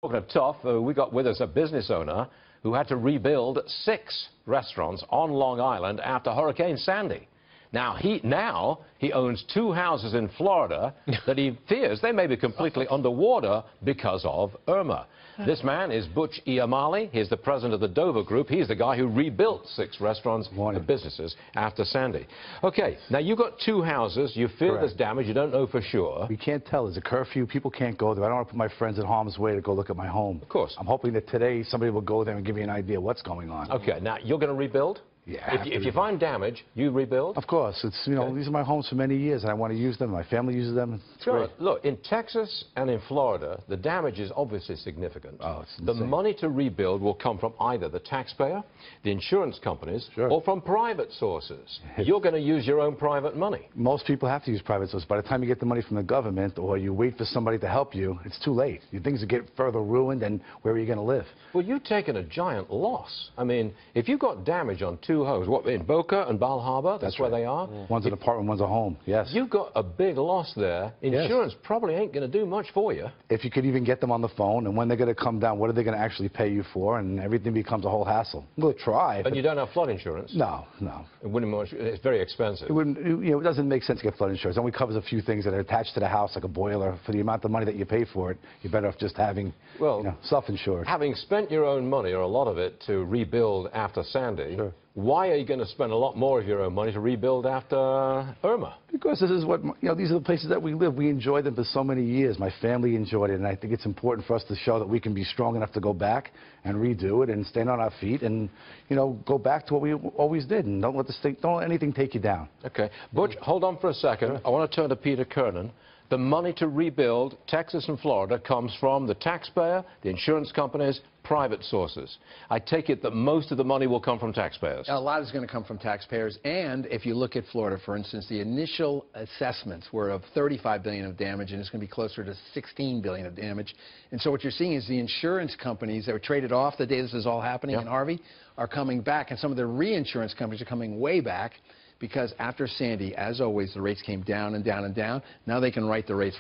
Talking of tough, we got with us a business owner who had to rebuild 6 restaurants on Long Island after Hurricane Sandy. Now he owns 2 houses in Florida that he fears they may be completely underwater because of Irma. This man is Butch Yamali. He's the president of the Dover Group. He's the guy who rebuilt 6 restaurants and businesses after Sandy. Okay, now you've got 2 houses. You fear there's damage. You don't know for sure. We can't tell. There's a curfew. People can't go there. I don't want to put my friends in harm's way to go look at my home. Of course. I'm hoping that today somebody will go there and give me an idea what's going on. Okay, now you're going to rebuild? Yeah. If you find damage, you rebuild? Of course. It's, you know, these are my homes for many years, and I want to use them. My family uses them. It's great. Look, in Texas and in Florida, the damage is obviously significant. Oh, it's the insane. money to rebuild will come from either the taxpayer, the insurance companies, or from private sources. You're going to use your own private money. Most people have to use private sources. By the time you get the money from the government or you wait for somebody to help you, it's too late. Things will get further ruined, and where are you going to live? Well, you've taken a giant loss. I mean, if you've got damage on 2 homes, what, in Boca and Bal Harbour, that's where they are? One's an apartment, one's a home, yes. You've got a big loss there. Insurance probably ain't going to do much for you. If you could even get them on the phone, and when they're going to come down, what are they going to actually pay you for, and everything becomes a whole hassle. We'll try. And you don't have flood insurance? No, no. It wouldn't much, it's very expensive. It wouldn't, you know, it doesn't make sense to get flood insurance. It only covers a few things that are attached to the house, like a boiler. For the amount of money that you pay for it, you're better off just having, self-insured. Having spent your own money, or a lot of it, to rebuild after Sandy, why are you going to spend a lot more of your own money to rebuild after Irma? Because this is what, these are the places that we live. We enjoyed them for so many years. My family enjoyed it, and I think it's important for us to show that we can be strong enough to go back and redo it and stand on our feet and, go back to what we always did, and don't let anything take you down. Okay. Butch, hold on for a second. I want to turn to Peter Kernan. The money to rebuild Texas and Florida comes from the taxpayer, the insurance companies, private sources. I take it that most of the money will come from taxpayers. A lot is going to come from taxpayers, and if you look at Florida, for instance, the initial assessments were of $35 billion of damage, and it's going to be closer to $16 billion of damage. And so what you're seeing is the insurance companies that were traded off the day this is all happening in Harvey are coming back, and some of the reinsurance companies are coming way back. Because after Sandy, as always, the rates came down and down and down. Now they can write the rates,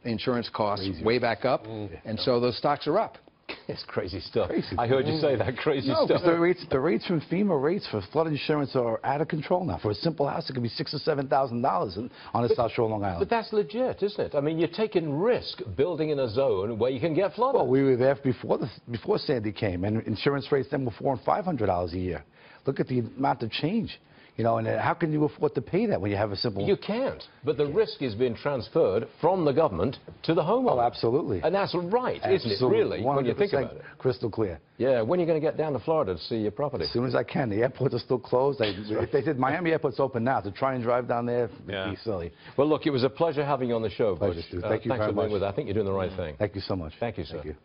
insurance costs way back up, and so those stocks are up. It's crazy stuff. I heard you say that crazy stuff. The rates from FEMA rates for flood insurance are out of control now. For a simple house, it could be $6,000 or $7,000 on the South Shore of Long Island. But that's legit, isn't it? I mean, you're taking risk building in a zone where you can get flooded. Well, we were there before Sandy came, and insurance rates then were $400 and $500 a year. Look at the amount of change. And how can you afford to pay that when you have a simple... You can't. But the risk is being transferred from the government to the homeowner. Oh, absolutely. And that's right, isn't it, really, when you think about it? Crystal clear. Yeah, when are you going to get down to Florida to see your property? As soon as I can. The airports are still closed. They said Miami Airport's open now. To try and drive down there would be silly. Well, look, it was a pleasure having you on the show, Butch. Thank you very much. Thanks for being with us. I think you're doing the right thing. Thank you so much. Thank you, sir. Thank you.